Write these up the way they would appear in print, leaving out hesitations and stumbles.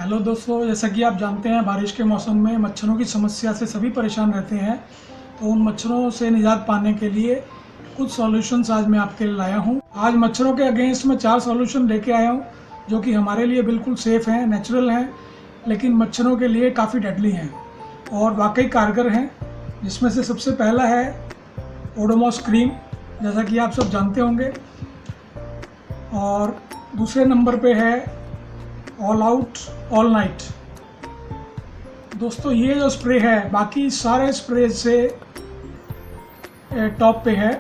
Hello दोस्तों, जैसा कि आप जानते हैं बारिश के मौसम में मच्छरों की समस्या से सभी परेशान रहते हैं। तो उन मच्छरों से निजात पाने के लिए कुछ सॉल्यूशंस आज मैं आपके लिए लाया हूं। आज मच्छरों के अगेंस्ट में 4 सॉल्यूशन लेके आया हूं जो कि हमारे लिए बिल्कुल सेफ़ हैं, नेचुरल हैं, लेकिन मच्छरों के लिए काफ़ी डेडली हैं और वाकई कारगर हैं। जिसमें से सबसे पहला है ओडोमॉस क्रीम, जैसा कि आप सब जानते होंगे। और दूसरे नंबर पे है ऑल आउट ऑल नाइट। दोस्तों ये जो स्प्रे है बाकी सारे स्प्रे से टॉप पे है,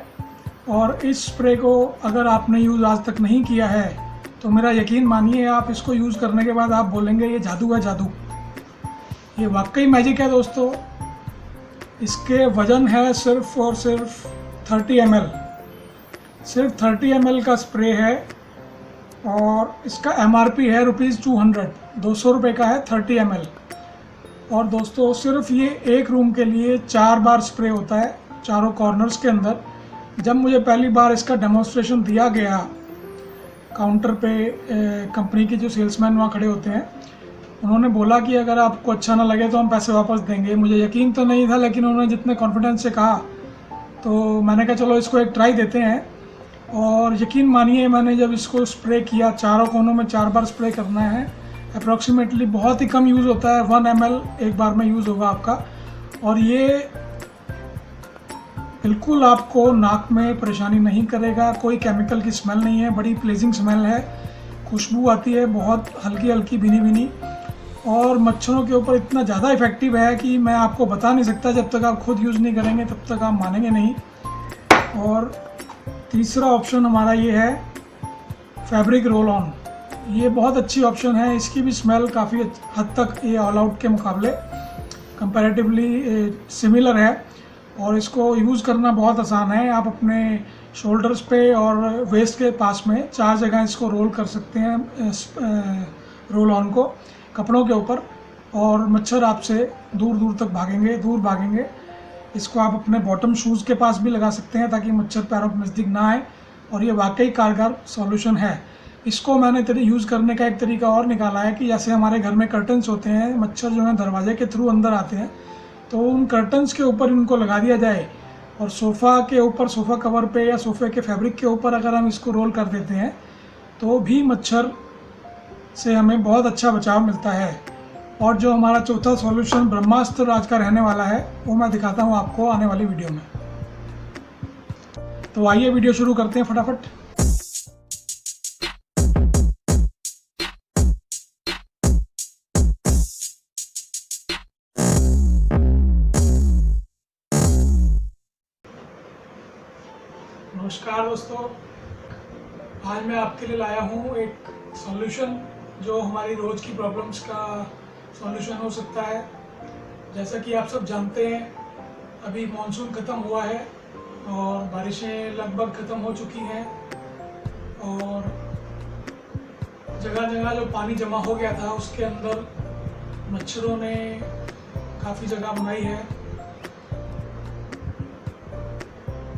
और इस स्प्रे को अगर आपने यूज़ आज तक नहीं किया है तो मेरा यकीन मानिए, आप इसको यूज़ करने के बाद आप बोलेंगे ये जादू है जादू। ये वाकई मैजिक है दोस्तों। इसके वज़न है सिर्फ और सिर्फ 30 ml। सिर्फ 30 ml का स्प्रे है और इसका MRP है ₹200, 200 रुपये का है 30 ml। और दोस्तों सिर्फ ये एक रूम के लिए 4 बार स्प्रे होता है, चारों कॉर्नर्स के अंदर। जब मुझे पहली बार इसका डेमोन्स्ट्रेशन दिया गया काउंटर पे, कंपनी के जो सेल्समैन वहाँ खड़े होते हैं, उन्होंने बोला कि अगर आपको अच्छा ना लगे तो हम पैसे वापस देंगे। मुझे यकीन तो नहीं था, लेकिन उन्होंने जितने कॉन्फिडेंस से कहा तो मैंने कहा चलो इसको एक ट्राई देते हैं। और यकीन मानिए, मैंने जब इसको स्प्रे किया, चारों कोनों में 4 बार स्प्रे करना है, अप्रॉक्सीमेटली बहुत ही कम यूज़ होता है, 1 ml एक बार में यूज़ होगा आपका। और ये बिल्कुल आपको नाक में परेशानी नहीं करेगा, कोई केमिकल की स्मेल नहीं है, बड़ी प्लेजिंग स्मेल है, खुशबू आती है बहुत हल्की हल्की भीनी भीनी, और मच्छरों के ऊपर इतना ज़्यादा इफ़ेक्टिव है कि मैं आपको बता नहीं सकता। जब तक आप खुद यूज़ नहीं करेंगे तब तक आप मानेंगे नहीं। और तीसरा ऑप्शन हमारा ये है फैब्रिक रोल ऑन। ये बहुत अच्छी ऑप्शन है, इसकी भी स्मेल काफ़ी हद तक ये ऑल आउट के मुकाबले कंपैरेटिवली सिमिलर है, और इसको यूज़ करना बहुत आसान है। आप अपने शोल्डर्स पे और वेस्ट के पास में 4 जगह इसको रोल कर सकते हैं, रोल ऑन को कपड़ों के ऊपर, और मच्छर आपसे दूर दूर तक भागेंगे, दूर भागेंगे। इसको आप अपने बॉटम शूज़ के पास भी लगा सकते हैं ताकि मच्छर पैरों के नज़दीक ना आए, और ये वाकई कारगर सॉल्यूशन है। इसको मैंने यूज़ करने का एक तरीका और निकाला है कि जैसे हमारे घर में कर्टन्स होते हैं, मच्छर जो है दरवाजे के थ्रू अंदर आते हैं, तो उन कर्टन्स के ऊपर इनको लगा दिया जाए, और सोफ़ा के ऊपर, सोफ़ा कवर पे या सोफ़े के फैब्रिक के ऊपर अगर हम इसको रोल कर देते हैं तो भी मच्छर से हमें बहुत अच्छा बचाव मिलता है। और जो हमारा चौथा सॉल्यूशन ब्रह्मास्त्र आज का रहने वाला है, वो मैं दिखाता हूँ आपको आने वाली वीडियो में। तो आइए वीडियो शुरू करते हैं फटाफट। नमस्कार दोस्तों, आज मैं आपके लिए लाया हूँ एक सॉल्यूशन जो हमारी रोज़ की प्रॉब्लम्स का सॉल्यूशन हो सकता है। जैसा कि आप सब जानते हैं, अभी मॉनसून ख़त्म हुआ है और बारिशें लगभग ख़त्म हो चुकी हैं, और जगह जगह जो पानी जमा हो गया था उसके अंदर मच्छरों ने काफ़ी जगह बनाई है।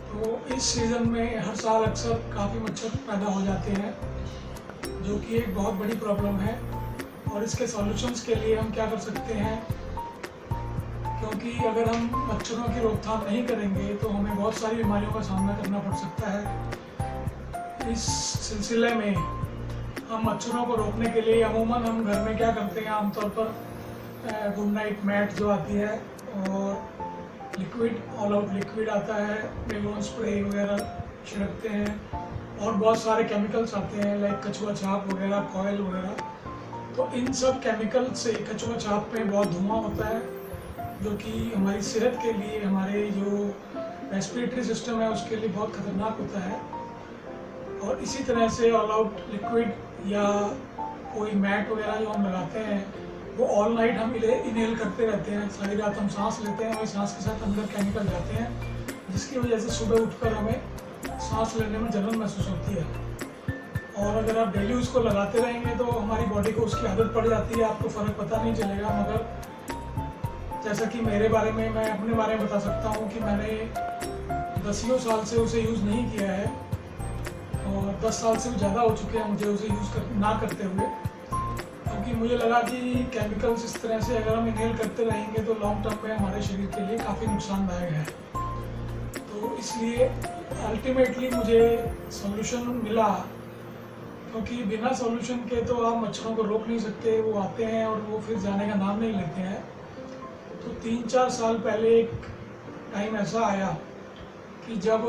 तो इस सीज़न में हर साल अक्सर काफ़ी मच्छर पैदा हो जाते हैं, जो कि एक बहुत बड़ी प्रॉब्लम है। और इसके सॉल्यूशंस के लिए हम क्या कर सकते हैं, क्योंकि अगर हम मच्छरों की रोकथाम नहीं करेंगे तो हमें बहुत सारी बीमारियों का सामना करना पड़ सकता है। इस सिलसिले में हम मच्छरों को रोकने के लिए अमूमन हम घर में क्या करते हैं, आमतौर पर गुड नाइट मैट जो आती है, और लिक्विड, ऑल आउट लिक्विड आता है, बेलोन स्प्रे वगैरह छिड़कते हैं, और बहुत सारे केमिकल्स आते हैं लाइक कछुआ छाप वगैरह, कॉयल वगैरह। तो इन सब केमिकल से, कछुआ छाप में बहुत धुआं होता है जो कि हमारी सेहत के लिए, हमारे जो रेस्पिरेटरी सिस्टम है उसके लिए बहुत ख़तरनाक होता है। और इसी तरह से ऑल आउट लिक्विड या कोई मैट वगैरह जो हम लगाते हैं, वो ऑल नाइट हम इनहेल करते रहते हैं, सारी रात हम सांस लेते हैं, वही सांस के साथ अंदर केमिकल जाते हैं, जिसकी वजह से सुबह उठकर हमें सांस लेने में जलन महसूस होती है। और अगर आप डेली उसको लगाते रहेंगे तो हमारी बॉडी को उसकी आदत पड़ जाती है, आपको फ़र्क पता नहीं चलेगा। मगर जैसा कि मेरे बारे में, मैं अपने बारे में बता सकता हूँ कि मैंने 10 साल से उसे यूज़ नहीं किया है, और 10 साल से भी ज़्यादा हो चुके हैं मुझे उसे यूज़ ना करते हुए। क्योंकि मुझे लगा कि केमिकल्स इस तरह से अगर हम इनहेल करते रहेंगे तो लॉन्ग टर्म में हमारे शरीर के लिए काफ़ी नुकसानदायक है। तो इसलिए अल्टीमेटली मुझे सॉल्यूशन मिला, क्योंकि बिना सॉल्यूशन के तो आप मच्छरों को रोक नहीं सकते, वो आते हैं और वो फिर जाने का नाम नहीं लेते हैं। तो 3-4 साल पहले एक टाइम ऐसा आया कि जब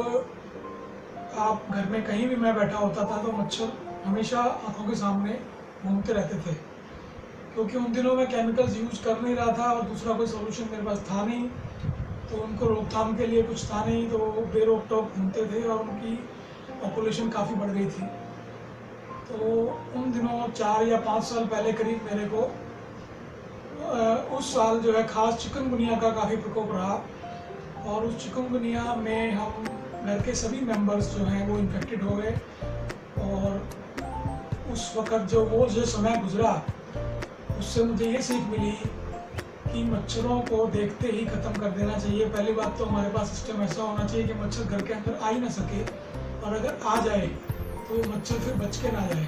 आप घर में कहीं भी मैं बैठा होता था तो मच्छर हमेशा आंखों के सामने घूमते रहते थे, क्योंकि उन दिनों में केमिकल्स यूज कर नहीं रहा था और दूसरा कोई सॉल्यूशन मेरे पास था नहीं, तो उनको रोकथाम के लिए कुछ था नहीं, तो बेरोक टोक घूमते थे और उनकी पॉपुलेशन काफ़ी बढ़ गई थी। तो उन दिनों 4 या 5 साल पहले करीब मेरे को उस साल जो है ख़ास चिकनगुनिया का काफ़ी प्रकोप रहा, और उस चिकनगुनिया में हम घर के सभी मेंबर्स जो हैं वो इन्फेक्टेड हो गए। और उस वक़्त जो समय गुज़रा उससे मुझे ये सीख मिली कि मच्छरों को देखते ही ख़त्म कर देना चाहिए। पहली बात तो हमारे पास सिस्टम ऐसा होना चाहिए कि मच्छर घर के अंदर आ ही ना सके, और अगर आ जाए तो मच्छर फिर बच के ना जाए।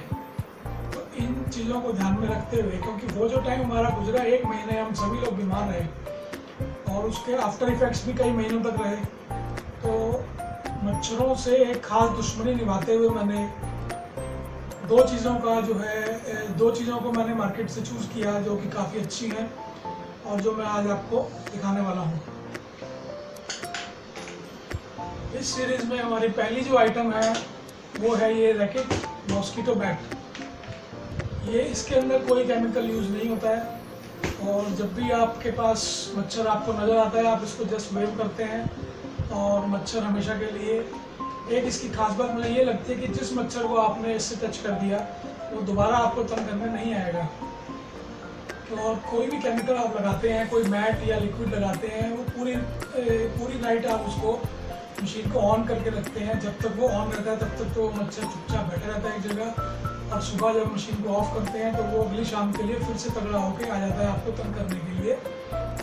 तो इन चीज़ों को ध्यान में रखते हुए, क्योंकि वो जो टाइम हमारा गुजरा 1 महीने हम सभी लोग बीमार रहे और उसके आफ्टर इफ़ेक्ट्स भी कई महीनों तक रहे, तो मच्छरों से एक ख़ास दुश्मनी निभाते हुए मैंने 2 चीज़ों को मैंने मार्केट से चूज़ किया जो कि काफ़ी अच्छी हैं और जो मैं आज आपको दिखाने वाला हूँ। इस सीरीज़ में हमारी पहली जो आइटम है वो है ये रैकेट मॉस्किटो बैट। ये इसके अंदर कोई केमिकल यूज़ नहीं होता है, और जब भी आपके पास मच्छर आपको नज़र आता है आप इसको जस्ट वेव करते हैं और मच्छर हमेशा के लिए। एक इसकी खास बात मुझे ये लगती है कि जिस मच्छर को आपने इससे टच कर दिया वो दोबारा आपको तंग करने नहीं आएगा। तो और कोई भी केमिकल आप लगाते हैं, कोई मैट या लिक्विड लगाते हैं, वो पूरी नाइट आप उसको मशीन को ऑन करके रखते हैं। जब तक वो ऑन रहता है तब तक तो मच्छर चुपचाप बैठा रहता है एक जगह, और सुबह जब मशीन को ऑफ करते हैं तो वो अगली शाम के लिए फिर से तगड़ा होकर आ जाता है आपको तंग करने के लिए,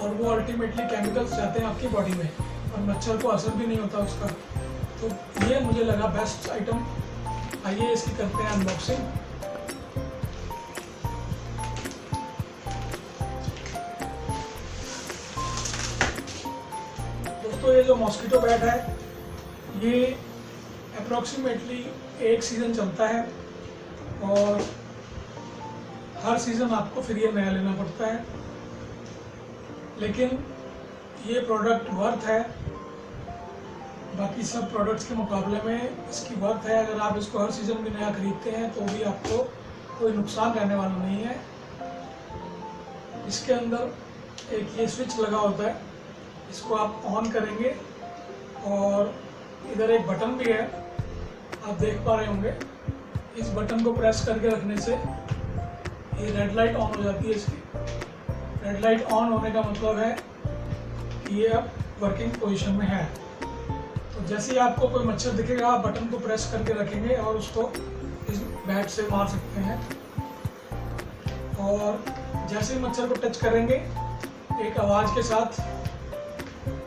और वो अल्टीमेटली केमिकल्स जाते हैं आपकी बॉडी में और मच्छर को असर भी नहीं होता उसका। तो ये मुझे लगा बेस्ट आइटम। आइए इसकी करते हैं अनबॉक्सिंग। दोस्तों ये जो मॉस्किटो बैट है ये अप्रॉक्सीमेटली 1 सीज़न चलता है, और हर सीज़न आपको फिर ये नया लेना पड़ता है, लेकिन ये प्रोडक्ट वर्थ है। बाकी सब प्रोडक्ट्स के मुकाबले में इसकी वर्थ है। अगर आप इसको हर सीज़न भी नया खरीदते हैं तो भी आपको कोई नुकसान रहने वाला नहीं है। इसके अंदर एक ये स्विच लगा होता है, इसको आप ऑन करेंगे और इधर एक बटन भी है, आप देख पा रहे होंगे। इस बटन को प्रेस करके रखने से ये रेड लाइट ऑन हो जाती है। इसकी रेड लाइट ऑन होने का मतलब है कि ये अब वर्किंग पोजीशन में है। तो जैसे ही आपको कोई मच्छर दिखेगा आप बटन को प्रेस करके रखेंगे और उसको इस बैट से मार सकते हैं, और जैसे ही मच्छर को टच करेंगे एक आवाज़ के साथ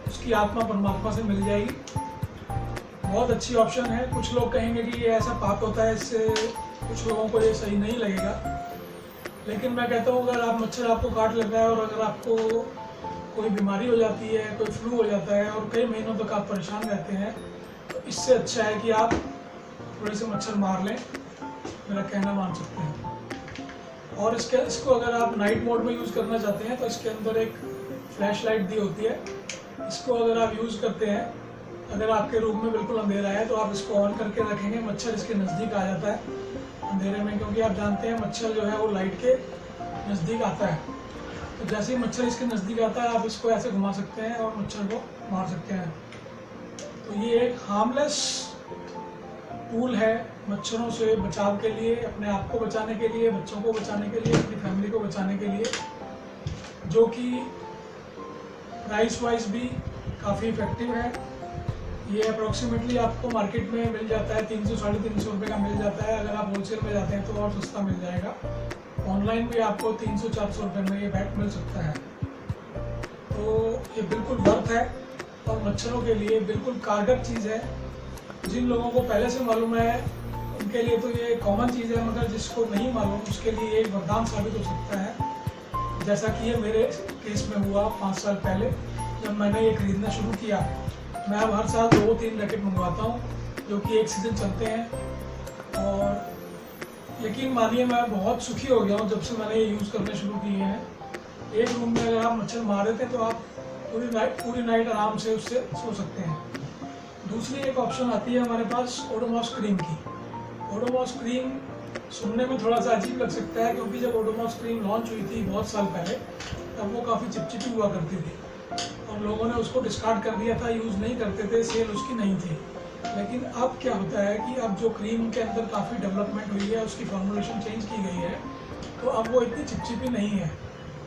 उसकी आत्मा परमात्मा से मिल जाएगी। बहुत अच्छी ऑप्शन है। कुछ लोग कहेंगे कि ये ऐसा पाप होता है, इससे कुछ लोगों को ये सही नहीं लगेगा, लेकिन मैं कहता हूँ अगर आप मच्छर आपको काट लेता है और अगर आपको कोई बीमारी हो जाती है, कोई फ्लू हो जाता है और कई महीनों तक आप परेशान रहते हैं, तो इससे अच्छा है कि आप थोड़े से मच्छर मार लें, मेरा कहना मान सकते हैं। और इसको अगर आप नाइट मोड में यूज़ करना चाहते हैं तो इसके अंदर एक फ्लैश लाइट दी होती है। इसको अगर आप यूज़ करते हैं, अगर आपके रूम में बिल्कुल अंधेरा है तो आप इसको ऑन करके रखेंगे, मच्छर इसके नज़दीक आ जाता है अंधेरे में, क्योंकि आप जानते हैं मच्छर जो है वो लाइट के नज़दीक आता है। तो जैसे ही मच्छर इसके नज़दीक आता है आप इसको ऐसे घुमा सकते हैं और मच्छर को मार सकते हैं। तो ये एक हार्मलेस टूल है मच्छरों से बचाव के लिए, अपने आप को बचाने के लिए, बच्चों को बचाने के लिए, अपनी फैमिली को बचाने के लिए, जो कि प्राइस वाइज भी काफ़ी इफ़ेक्टिव है। ये अप्रॉक्सीमेटली आपको मार्केट में मिल जाता है 300-350 रुपये का मिल जाता है। अगर आप होलसेल में जाते हैं तो और सस्ता मिल जाएगा। ऑनलाइन भी आपको 300-400 रुपये में ये बैट मिल सकता है। तो ये बिल्कुल वर्थ है और मच्छरों के लिए बिल्कुल कारगर चीज़ है। जिन लोगों को पहले से मालूम है जिनके लिए तो ये कॉमन चीज़ है, मगर जिसको नहीं मालूम उसके लिए एक वरदान साबित हो सकता है। जैसा कि ये मेरे केस में हुआ 5 साल पहले जब मैंने ये खरीदना शुरू किया। मैं अब हर साल 2-3 रैकेट मंगवाता हूँ जो कि एक सीज़न चलते हैं, और यकीन मानिए मैं बहुत सुखी हो गया हूँ जब से मैंने ये यूज़ करने शुरू किए हैं। एक रूम में अगर आप मच्छर मार रहे थे तो आप पूरी नाइट आराम से उससे सो सकते हैं। दूसरी एक ऑप्शन आती है हमारे पास ओडोमॉस क्रीम की। ओडोमॉस क्रीम सुनने में थोड़ा सा अजीब लग सकता है, क्योंकि जब ओडोमॉस क्रीम लॉन्च हुई थी बहुत साल पहले, तब वो काफ़ी चिपचिपी हुआ करती थी और लोगों ने उसको डिस्कार्ड कर दिया था, यूज़ नहीं करते थे, सेल उसकी नहीं थी। लेकिन अब क्या होता है कि अब जो क्रीम के अंदर काफ़ी डेवलपमेंट हुई है, उसकी फॉर्मुलेशन चेंज की गई है, तो अब वो इतनी चिपचिपी नहीं है।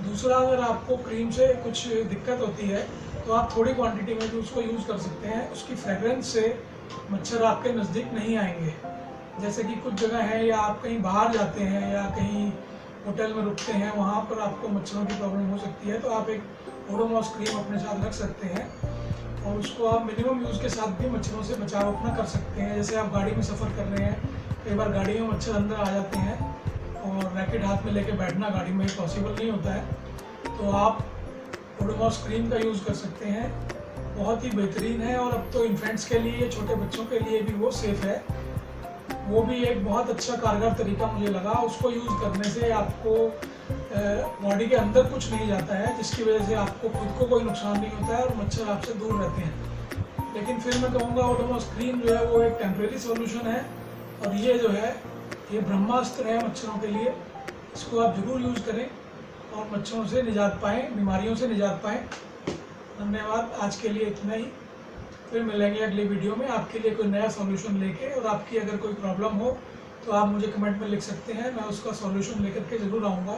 दूसरा, अगर आपको क्रीम से कुछ दिक्कत होती है तो आप थोड़ी क्वांटिटी में भी उसको यूज़ कर सकते हैं। उसकी फ्रेगरेंस से मच्छर आपके नज़दीक नहीं आएंगे। जैसे कि कुछ जगह है, या आप कहीं बाहर जाते हैं या कहीं होटल में रुकते हैं, वहाँ पर आपको मच्छरों की प्रॉब्लम हो सकती है, तो आप एक ओडोमॉस क्रीम अपने साथ रख सकते हैं और उसको आप मिनिमम यूज़ के साथ भी मच्छरों से बचाव अपना कर सकते हैं। जैसे आप गाड़ी में सफ़र कर रहे हैं, कई बार गाड़ी में मच्छर अंदर आ जाते हैं और रैकेट हाथ में लेके बैठना गाड़ी में पॉसिबल नहीं होता है, तो आप ओडोमॉस क्रीम का यूज़ कर सकते हैं। बहुत ही बेहतरीन है, और अब तो इन्फेंट्स के लिए, छोटे बच्चों के लिए भी वो सेफ़ है। वो भी एक बहुत अच्छा कारगर तरीका मुझे लगा। उसको यूज़ करने से आपको बॉडी के अंदर कुछ नहीं जाता है, जिसकी वजह से आपको खुद को कोई नुकसान नहीं होता है और मच्छर आपसे दूर रहते हैं। लेकिन फिर मैं कहूँगा ओडोमॉस क्रीम जो है वो एक टेम्प्रेरी सॉल्यूशन है, और ये जो है ये ब्रह्मास्त्र है मच्छरों के लिए। इसको आप ज़रूर यूज़ करें और मच्छरों से निजात पाएँ, बीमारियों से निजात पाएँ। धन्यवाद, आज के लिए इतना ही। फिर मिलेंगे अगली वीडियो में आपके लिए कोई नया सॉल्यूशन लेके। और आपकी अगर कोई प्रॉब्लम हो तो आप मुझे कमेंट में लिख सकते हैं, मैं उसका सॉल्यूशन लेकर के ज़रूर आऊँगा।